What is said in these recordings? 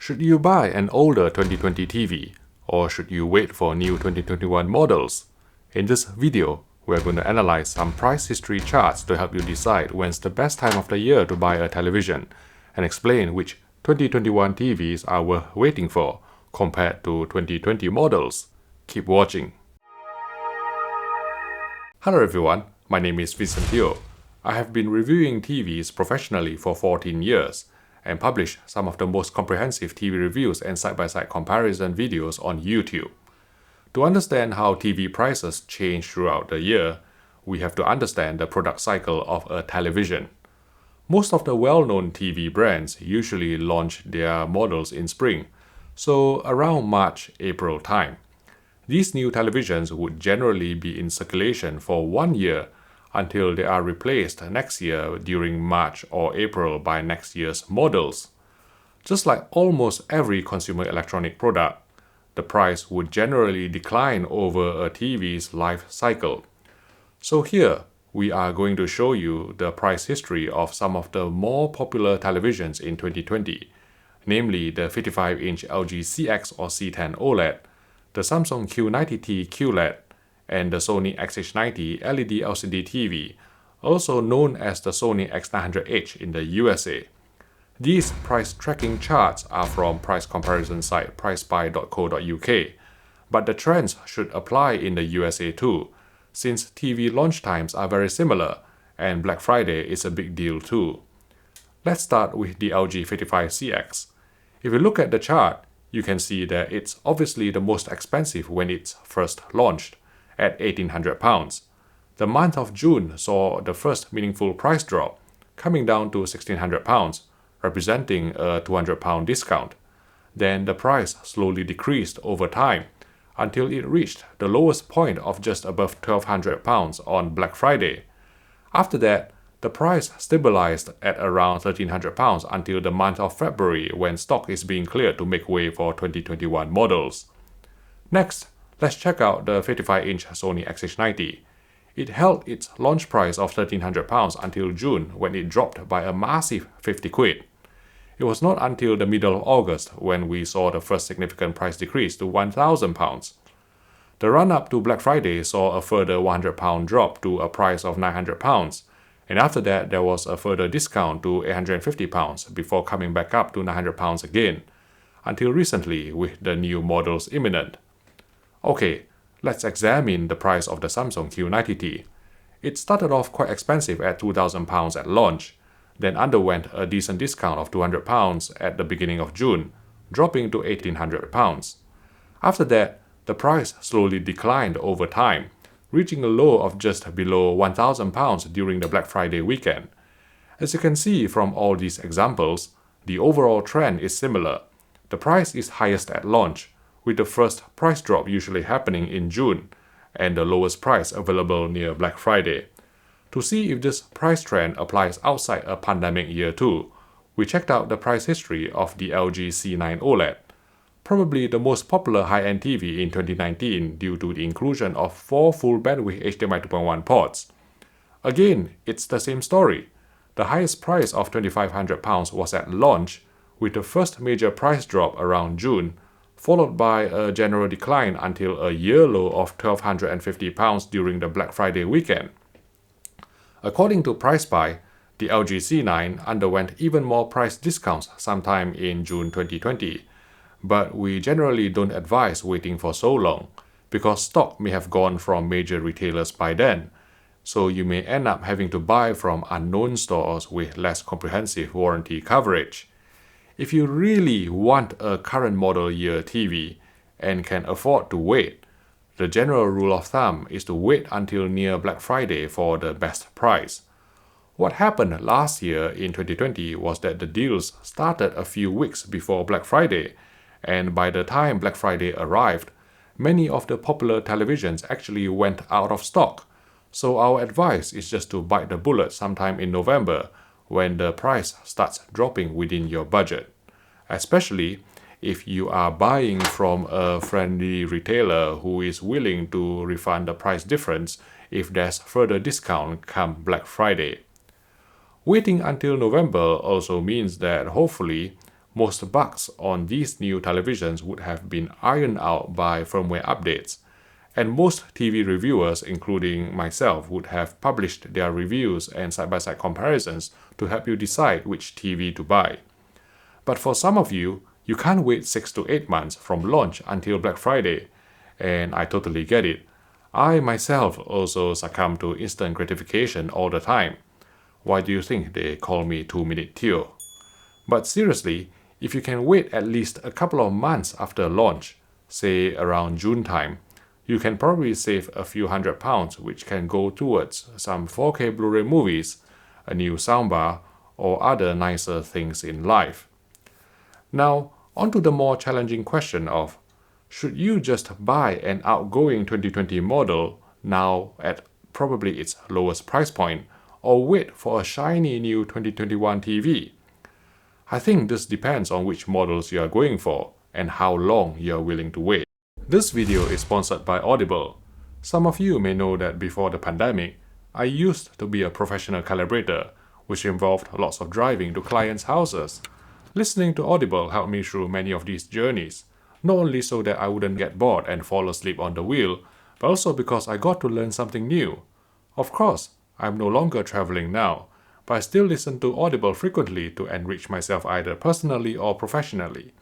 Should you buy an older 2020 TV, or should you wait for new 2021 models? In this video, we're going to analyze some price history charts to help you decide when's the best time of the year to buy a television, and explain which 2021 TVs are worth waiting for compared to 2020 models. Keep watching. Hello everyone, my name is Vincent Teo. I have been reviewing TVs professionally for 14 years and published some of the most comprehensive TV reviews and side-by-side comparison videos on YouTube. To understand how TV prices change throughout the year, we have to understand the product cycle of a television. Most of the well-known TV brands usually launch their models in spring, so around March-April time. These new televisions would generally be in circulation for 1 year until they are replaced next year during March or April by next year's models. Just like almost every consumer electronic product, the price would generally decline over a TV's life cycle. So here, we are going to show you the price history of some of the more popular televisions in 2020, namely the 55-inch LG CX or C10 OLED, the Samsung Q90T QLED, and the Sony XH90 LED LCD TV, also known as the Sony X900H in the USA. These price tracking charts are from price comparison site pricespy.co.uk, but the trends should apply in the USA too, since TV launch times are very similar and Black Friday is a big deal too. Let's start with the LG 55CX. If you look at the chart, you can see that it's obviously the most expensive when it's first launched, at £1,800. The month of June saw the first meaningful price drop, coming down to £1,600, representing a £200 discount. Then the price slowly decreased over time until it reached the lowest point of just above £1,200 on Black Friday. After that, the price stabilized at around £1,300 until the month of February, when stock is being cleared to make way for 2021 models. Next, let's check out the 55-inch Sony XH90. It held its launch price of £1,300 until June, when it dropped by a massive 50 quid. It was not until the middle of August when we saw the first significant price decrease to £1,000. The run-up to Black Friday saw a further £100 drop to a price of £900, and after that there was a further discount to £850 before coming back up to £900 again, until recently with the new models imminent. Okay, let's examine the price of the Samsung Q90T. It started off quite expensive at £2,000 at launch, then underwent a decent discount of £200 at the beginning of June, dropping to £1,800. After that, the price slowly declined over time, reaching a low of just below £1,000 during the Black Friday weekend. As you can see from all these examples, the overall trend is similar. The price is highest at launch, with the first price drop usually happening in June, and the lowest price available near Black Friday. To see if this price trend applies outside a pandemic year too, we checked out the price history of the LG C9 OLED, probably the most popular high-end TV in 2019 due to the inclusion of 4 full bandwidth HDMI 2.1 ports. Again, it's the same story. The highest price of £2,500 was at launch, with the first major price drop around June, followed by a general decline until a year low of £1,250 during the Black Friday weekend. According to PriceSpy, the LG C9 underwent even more price discounts sometime in June 2020, but we generally don't advise waiting for so long, because stock may have gone from major retailers by then, so you may end up having to buy from unknown stores with less comprehensive warranty coverage. If you really want a current model year TV and can afford to wait, the general rule of thumb is to wait until near Black Friday for the best price. What happened last year in 2020 was that the deals started a few weeks before Black Friday, and by the time Black Friday arrived, many of the popular televisions actually went out of stock. So our advice is just to bite the bullet sometime in November, when the price starts dropping within your budget, especially if you are buying from a friendly retailer who is willing to refund the price difference if there's further discount come Black Friday. Waiting until November also means that hopefully most bugs on these new televisions would have been ironed out by firmware updates, and most TV reviewers, including myself, would have published their reviews and side-by-side comparisons to help you decide which TV to buy. But for some of you, you can't wait 6 to 8 months from launch until Black Friday, and I totally get it. I myself also succumb to instant gratification all the time. Why do you think they call me 2-minute Theo? But seriously, if you can wait at least a couple of months after launch, say around June time, you can probably save a few £100, which can go towards some 4K Blu-ray movies, a new soundbar, or other nicer things in life. Now, on to the more challenging question of, should you just buy an outgoing 2020 model now at probably its lowest price point, or wait for a shiny new 2021 TV? I think this depends on which models you are going for and how long you are willing to wait. This video is sponsored by Audible. Some of you may know that before the pandemic, I used to be a professional calibrator, which involved lots of driving to clients' houses. Listening to Audible helped me through many of these journeys, not only so that I wouldn't get bored and fall asleep on the wheel, but also because I got to learn something new. Of course, I'm no longer traveling now, but I still listen to Audible frequently to enrich myself either personally or professionally.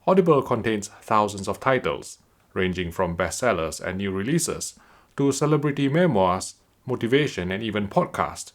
Audible contains thousands of titles, ranging from bestsellers and new releases, to celebrity memoirs, motivation, and even podcasts.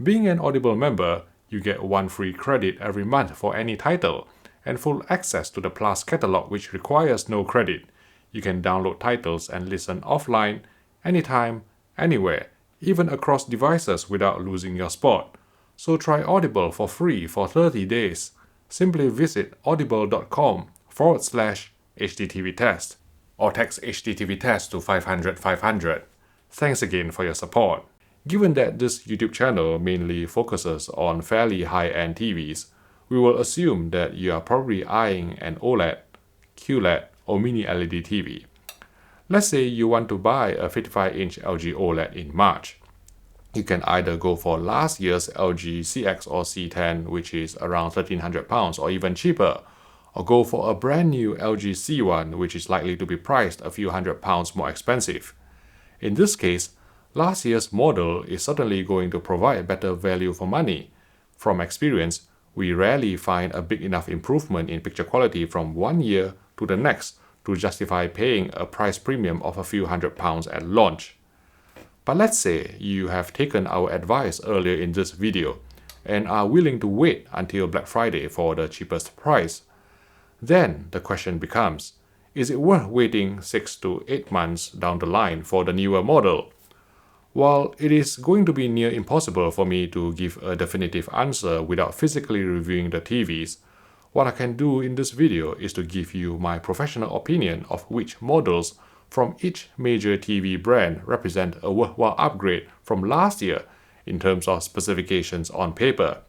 Being an Audible member, you get 1 free credit every month for any title, and full access to the Plus catalog, which requires no credit. You can download titles and listen offline, anytime, anywhere, even across devices without losing your spot. So try Audible for free for 30 days. Simply visit audible.com/HDTV test or text HDTV test to 500 500. Thanks again for your support. Given that this YouTube channel mainly focuses on fairly high-end TVs, we will assume that you are probably eyeing an OLED, QLED, or mini LED TV. Let's say you want to buy a 55-inch LG OLED in March. You can either go for last year's LG CX or C10, which is around £1,300 or even cheaper, or go for a brand new LG C1, which is likely to be priced a few £100 more expensive. In this case, last year's model is certainly going to provide better value for money. From experience, we rarely find a big enough improvement in picture quality from one year to the next to justify paying a price premium of a few £100 at launch. But let's say you have taken our advice earlier in this video and are willing to wait until Black Friday for the cheapest price. Then the question becomes, is it worth waiting 6 to 8 months down the line for the newer model? While it is going to be near impossible for me to give a definitive answer without physically reviewing the TVs, what I can do in this video is to give you my professional opinion of which models from each major TV brand represent a worthwhile upgrade from last year in terms of specifications on paper.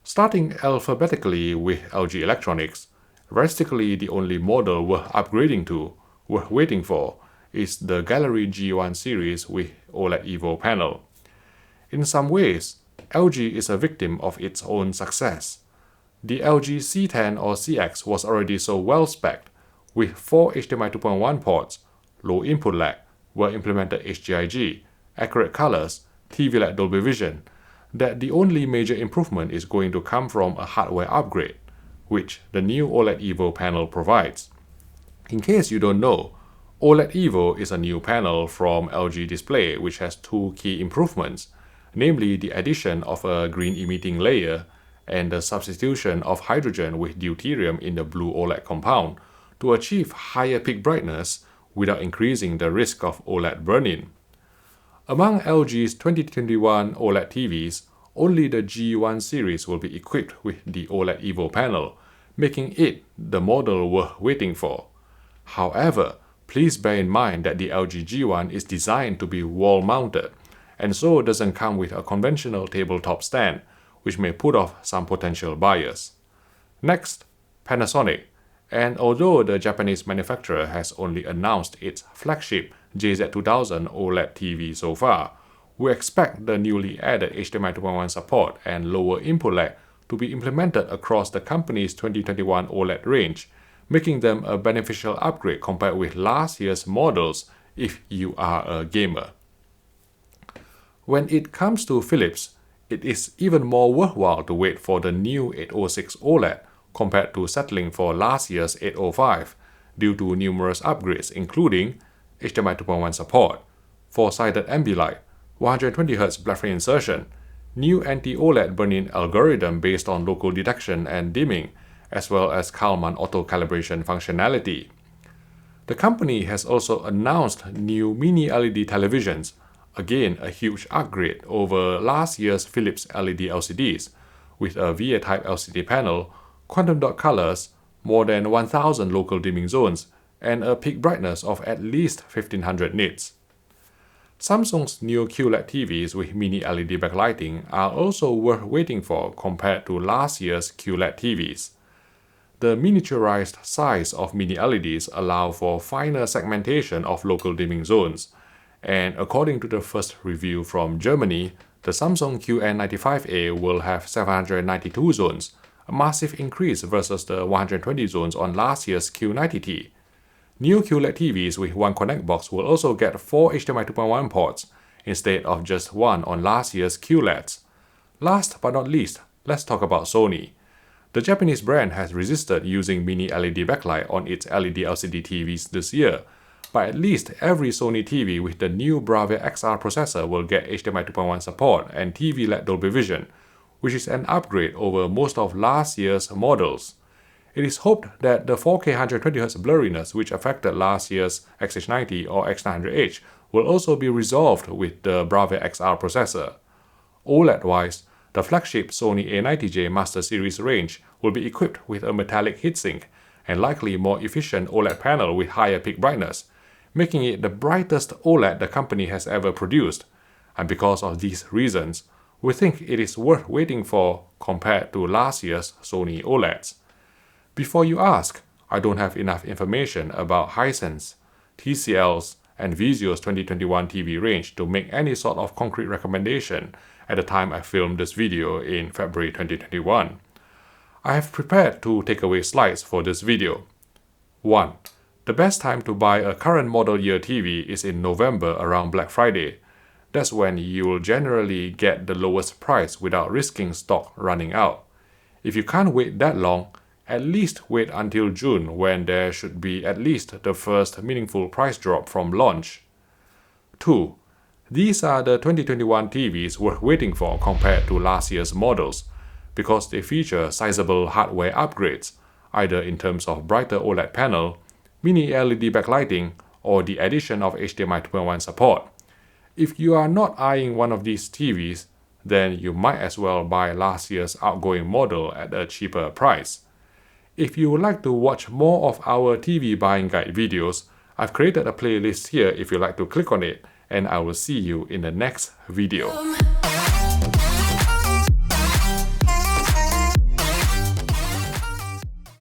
Starting alphabetically with LG Electronics, realistically the only model worth waiting for, is the Gallery G1 series with OLED EVO panel. In some ways, LG is a victim of its own success. The LG C10 or CX was already so well spec'd, with 4 HDMI 2.1 ports, low input lag, well-implemented HGIG, accurate colors, TV-like Dolby Vision, that the only major improvement is going to come from a hardware upgrade, which the new OLED EVO panel provides. In case you don't know, OLED EVO is a new panel from LG Display which has 2 key improvements, namely the addition of a green emitting layer and the substitution of hydrogen with deuterium in the blue OLED compound to achieve higher peak brightness without increasing the risk of OLED burn-in. Among LG's 2021 OLED TVs, only the G1 series will be equipped with the OLED EVO panel, making it the model worth waiting for. However, please bear in mind that the LG G1 is designed to be wall-mounted, and so doesn't come with a conventional tabletop stand, which may put off some potential buyers. Next, Panasonic. And although the Japanese manufacturer has only announced its flagship JZ2000 OLED TV so far, we expect the newly added HDMI 2.1 support and lower input lag to be implemented across the company's 2021 OLED range, making them a beneficial upgrade compared with last year's models if you are a gamer. When it comes to Philips, it is even more worthwhile to wait for the new 806 OLED compared to settling for last year's 805 due to numerous upgrades including HDMI 2.1 support, 4-sided ambilight, 120Hz blackframe insertion, new anti-OLED burn-in algorithm based on local detection and dimming, as well as Kalman auto-calibration functionality. The company has also announced new mini LED televisions, again a huge upgrade over last year's Philips LED LCDs, with a VA-type LCD panel, quantum dot colors, more than 1,000 local dimming zones, and a peak brightness of at least 1500 nits. Samsung's new QLED TVs with mini LED backlighting are also worth waiting for compared to last year's QLED TVs. The miniaturized size of mini LEDs allow for finer segmentation of local dimming zones, and according to the first review from Germany, the Samsung QN95A will have 792 zones, a massive increase versus the 120 zones on last year's Q90T. New QLED TVs with one connect box will also get 4 HDMI 2.1 ports instead of just one on last year's QLEDs. Last but not least, let's talk about Sony. The Japanese brand has resisted using mini LED backlight on its LED LCD TVs this year, but at least every Sony TV with the new Bravia XR processor will get HDMI 2.1 support and TV LED Dolby Vision, which is an upgrade over most of last year's models. It is hoped that the 4K 120Hz blurriness which affected last year's XH90 or X900H will also be resolved with the Bravia XR processor. OLED-wise, the flagship Sony A90J Master Series range will be equipped with a metallic heatsink and likely more efficient OLED panel with higher peak brightness, making it the brightest OLED the company has ever produced. And because of these reasons, we think it is worth waiting for compared to last year's Sony OLEDs. Before you ask, I don't have enough information about Hisense, TCL's, and Visio's 2021 TV range to make any sort of concrete recommendation at the time I filmed this video in February 2021. I have prepared two takeaway slides for this video. 1. The best time to buy a current model year TV is in November around Black Friday. That's when you will generally get the lowest price without risking stock running out. If you can't wait that long, at least wait until June when there should be at least the first meaningful price drop from launch. 2. These are the 2021 TVs worth waiting for compared to last year's models, because they feature sizable hardware upgrades, either in terms of brighter OLED panel, mini LED backlighting, or the addition of HDMI 2.1 support. If you are not eyeing one of these TVs, then you might as well buy last year's outgoing model at a cheaper price. If you would like to watch more of our TV buying guide videos, I've created a playlist here if you'd like to click on it, and I will see you in the next video.